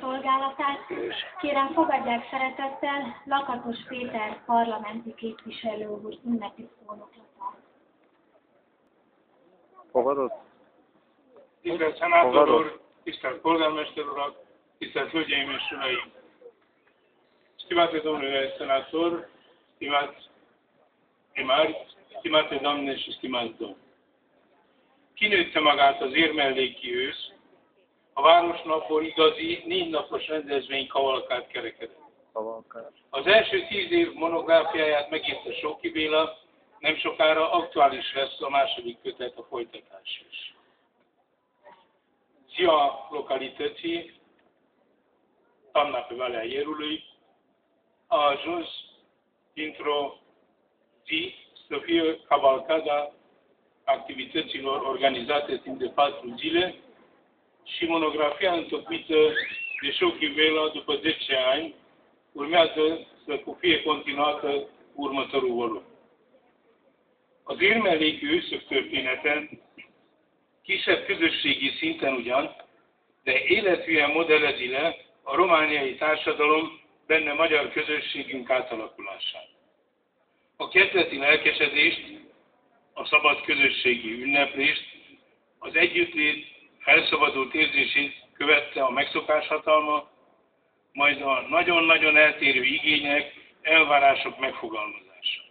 szolgálatát. Kérem, fogadják szeretettel Lakatos Péter parlamenti képviselő úr ünnepi szónoklatát. Fogadod? Tisztelt Szenátor úr, tisztelt polgármester urak, tisztelt hölgyeim és uraim! Stimate domnule senator, stimați primari, stimate doamne și stimați domni! Kinőtte magát az érmelléki ősz, a városnapon igazi, 4 napos rendezvény kavalkát kerekedett. Az első 10 év monográfiáját megírta Sóki Béla, nem sokára aktuális lesz a második kötet, a folytatás is. Ziua localității, Toamna pe Valea Ierului, a ajuns dintr-o zi să fie cavalcada activităților organizate timp de 4 zile și monografia întocmită de Sóki Béla după 10 ani urmează să fie continuată cu următorul volum. Az érmelléki őszök története kisebb közösségi szinten ugyan, de élethűen modellezi le a romániai társadalom, benne magyar közösségünk átalakulását. A kezdeti lelkesedést, a szabad közösségi ünneplést, az együttlét felszabadult érzését követte a megszokás hatalma, majd a nagyon-nagyon eltérő igények, elvárások megfogalmazása.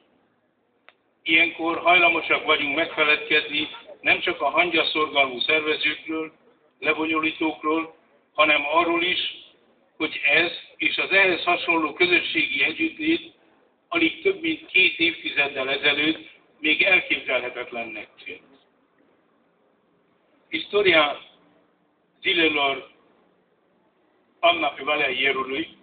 Ilyenkor hajlamosak vagyunk megfeledkezni nem csak a hangyaszorgalmú szervezőkről, lebonyolítókról, hanem arról is, hogy ez és az ehhez hasonló közösségi együttlét alig több mint 2 évtizeddel ezelőtt még elképzelhetetlennek tűnt. Istoria zilelor Toamna pe Valea Ierului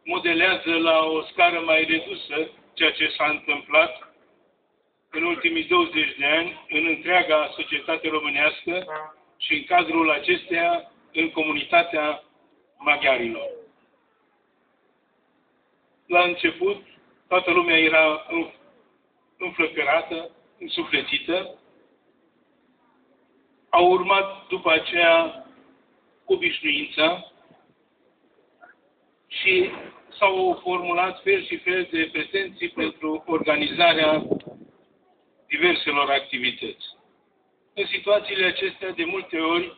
modelează la o scară mai redusă ceea ce s-a întâmplat în ultimii 20 de ani în întreaga societate românească și în cadrul acesteia în comunitatea maghiarilor. La început, toată lumea era înflăcărată, însuflețită. A urmat după aceea obișnuința și s-au formulat fel și fel de pretenții pentru organizarea diverselor activități. În situațiile acestea, de multe ori,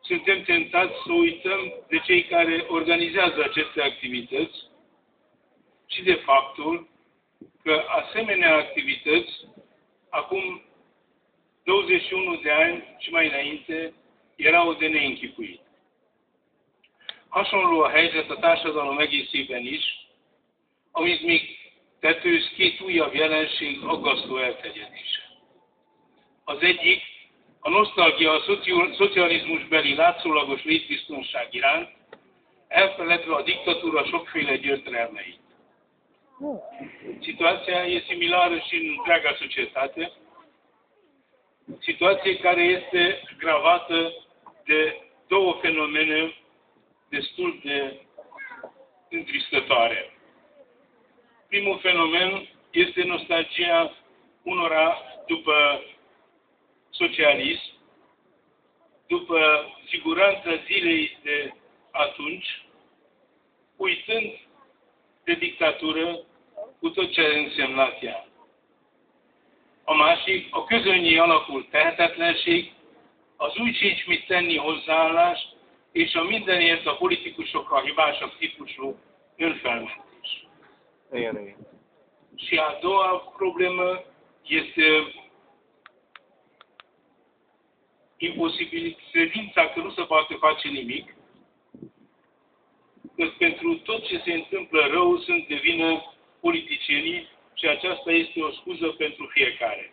suntem tentați să uităm de cei care organizează aceste activități și de faptul că asemenea activități, acum 21 de ani și mai înainte, erau de neînchipuit. Hasonló a helyzet a társadalom egészében is, amit még tetőz 2 újabb jelenség aggasztó elterjedése. Az egyik a nosztalgia a szocializmusbeli látszólagos létbiztonság iránt, elfeledve a diktatúra sokféle gyötrelmeit. Situația e similară și în întreaga societate, situație care este gravată de 2 fenomene destul de întristătoare. Primul fenomen este nostalgia unora după socialism, după siguranța zilei de atunci, uitând de dictatură cu tot ce a însemnat ea. A másik, a közönyé alakult tehetetlenség, az úgy sincs mit tenni hozzáállás, és a mindenért a politikusokra hibásabb típusú önfelmentés. Igen. Și a doua problemă este credința că nu se poate face nimic, că pentru tot ce se întâmplă rău sunt de vină politicienii și aceasta este o scuză pentru fiecare.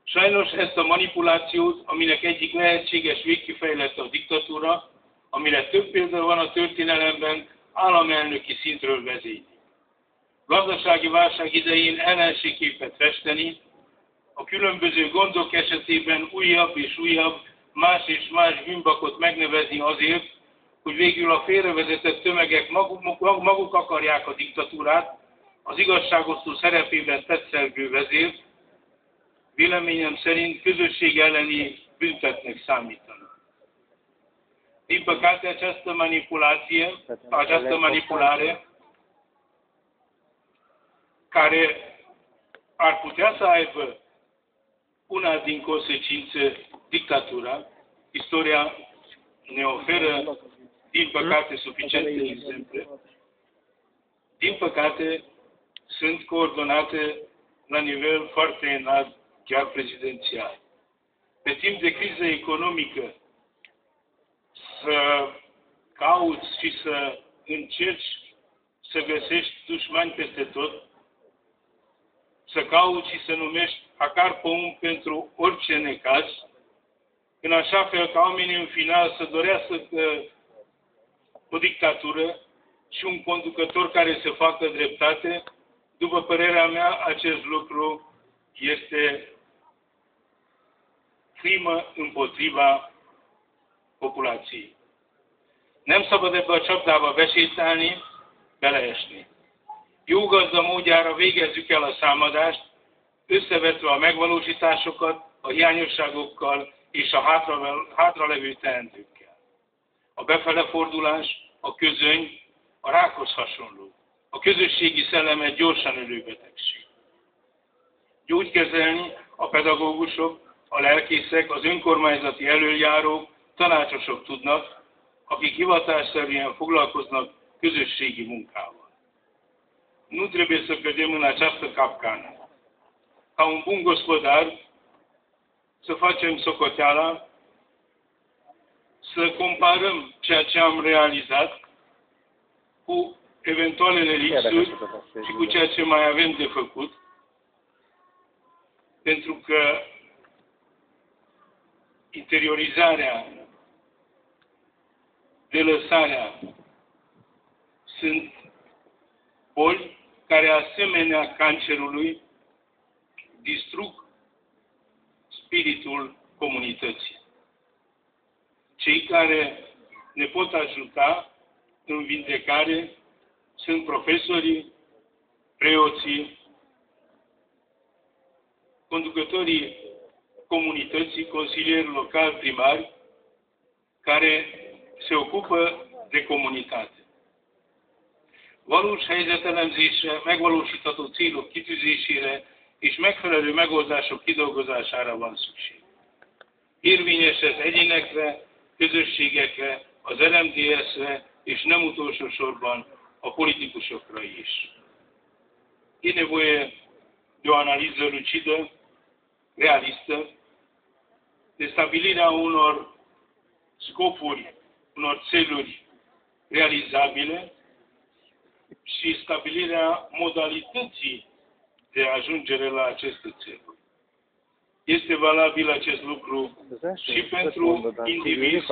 Sajnos ezt a manipulációt, aminek egyik lehetséges végkifejlete a diktatúra, amire több példa van a történelemben, államelnöki szintről vezényli. Gazdasági válság idején ellenségképet festeni, a különböző gondok esetében újabb és újabb, más és más bűnbakot megnevezni azért, hogy végül a félrevezetett tömegek maguk akarják a diktatúrát, az igazságosztó szerepében tetszelgő vezért, véleményem szerint közösség elleni büntetnek számítanak. Din păcate, această manipulare, care ar putea să aibă una din consecințe dictatura, istoria ne oferă, din păcate, suficiente exemple, din păcate, sunt coordonate la nivel foarte înalt, chiar prezidențial. Pe timp de criză economică, să cauți și să încerci să găsești dușmani peste tot, să cauți și să numești acar pe om pentru orice necaz, în așa fel ca oamenii în final să dorească o dictatură și un conducător care să facă dreptate, după părerea mea, acest lucru este crimă împotriva populației. Nem szabad ebbe a csapdába besétálni, beleesni. Jó gazda módjára végezzük el a számadást, összevetve a megvalósításokat a hiányosságokkal és a hátralevő teendőkkel. A befele fordulás, a közöny, a rákhoz hasonló. A közösségi szellem egy gyorsan ölő betegség. Gyógykezelni a pedagógusok, a lelkészek, az önkormányzati elöljárók, tanácsosok tudnak, akik hivatásszerűen foglalkoznak közösségi munkával. Nu trebuie să cădem în această capcană. Ca un bun gospodar, să facem socoteala, să comparăm ceea ce am realizat cu eventualele lipsuri și cu ceea ce mai avem de făcut, pentru că interiorizarea, delăsarea sunt boli care, asemenea cancerului, distrug spiritul comunității. Cei care ne pot ajuta în vindecare sunt profesorii, preoții, conducătorii comunității, consilieri locali, primari, care se ocupă de comunitate. Valós helyzetelemzésre, megvalósítható célok kitűzésére és megfelelő megoldások kidolgozására van szükség. Érvényes ez egyénekre, közösségekre, az RMDS-re és nem utolsó sorban a politikusokra is. E nevoie de o analiză lucidă, realistă, de stabilirea unor scopuri, unor țeluri realizabile și stabilirea modalității de ajungere la aceste țeluri. Este valabil acest lucru și pentru indivizi,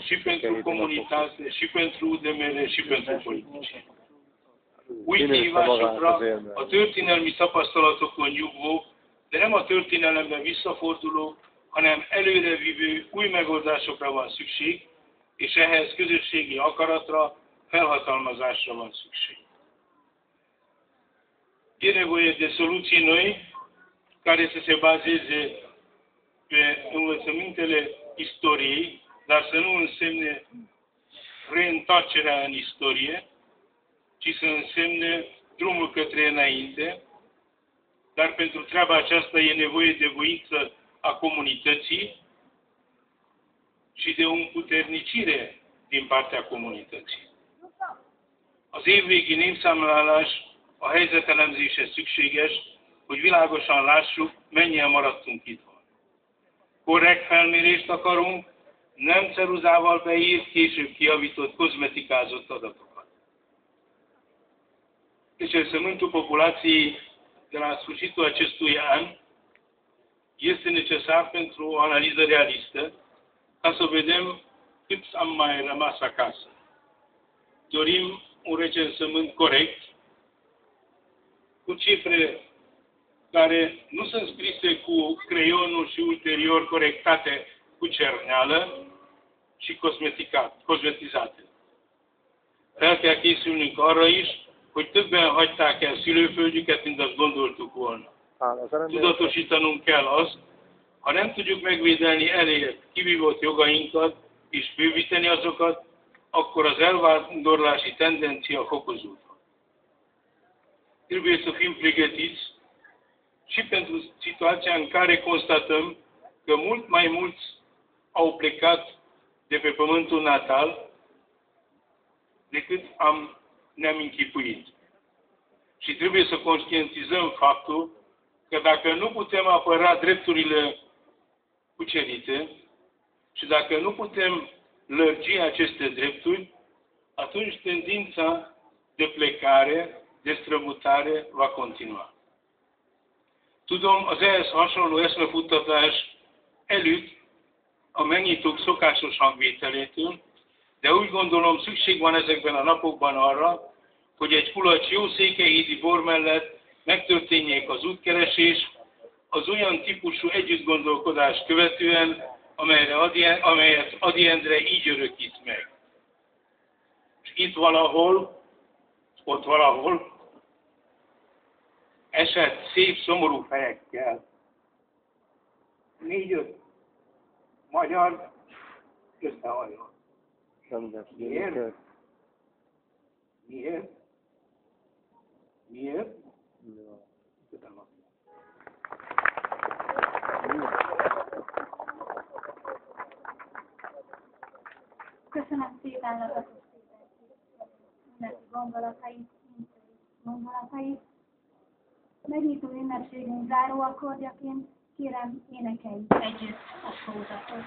și pentru comunitate, și pentru UDMR, și pentru politicieni. Úgy hívásokra a történelmi tapasztalatokon nyugvó, de nem a történelembe visszaforduló, hanem előrevívő új megoldásokra van szükség, és ehhez közösségi akaratra, felhatalmazásra van szükség. E nevoie de soluții noi care să se bazeze pe învățămintele istoriei, dar să nu însemne reîntoarcerea în istorie, ci să însemne drumul către înainte, dar pentru treaba aceasta e nevoie de voință a comunității și de o împuternicire din partea comunității. Az évvégi népszámlálás a helyzetelemzéshez szükséges, hogy világosan lássuk, mennyien maradtunk itthon. Korrekt felmérést akarunk, nem ceruzával beírt, később kijavított, kozmetikázott adatokat. Recensământul populației de la sfârșitul acestui an este necesar pentru o analiză realistă, ca să vedem cât am mai rămas acasă. Dorim un recensământ corect, cu cifre care nu sunt scrise cu creionul și ulterior corectate cu cerneală și cosmetizate. Fel kell készülnünk arra is, hogy többen hagyták el szülőföldjüket, mint azt gondoltuk volna. Tudatosítanunk kell azt, ha nem tudjuk megvédelni elért, kivívott jogainkat, és bővíteni azokat, akkor az elvándorlási tendencia fokozódhat. Trebuie să fim pregătiți și pentru situația în care constatăm că mult mai mulți au plecat de pe pământul natal decât ne-am închipuit. Și trebuie să conștientizăm faptul că dacă nu putem apăra drepturile cucerite și dacă nu putem lărgi aceste drepturi, atunci tendința de plecare, de strămutare va continua. Tudom, az ehhez hasonló eszmefuttatás előtt a megnyitók szokásos hangvételétől, de úgy gondolom szükség van ezekben a napokban arra, hogy egy kulacs jó székelyhídi bor mellett megtörténjék az útkeresés az olyan típusú együttgondolkodást követően, amelyet Ady Endre így örökít meg. És itt valahol, ott valahol esett szép, szomorú fejekkel 4-5 magyar összehajlott. Miért? Miért? Miért? Köszönöm szépen Lakatos Péter gondolatait. Megnyitó ünnepségünk záróakkordjaként kérem énekeljük együtt a szózatot.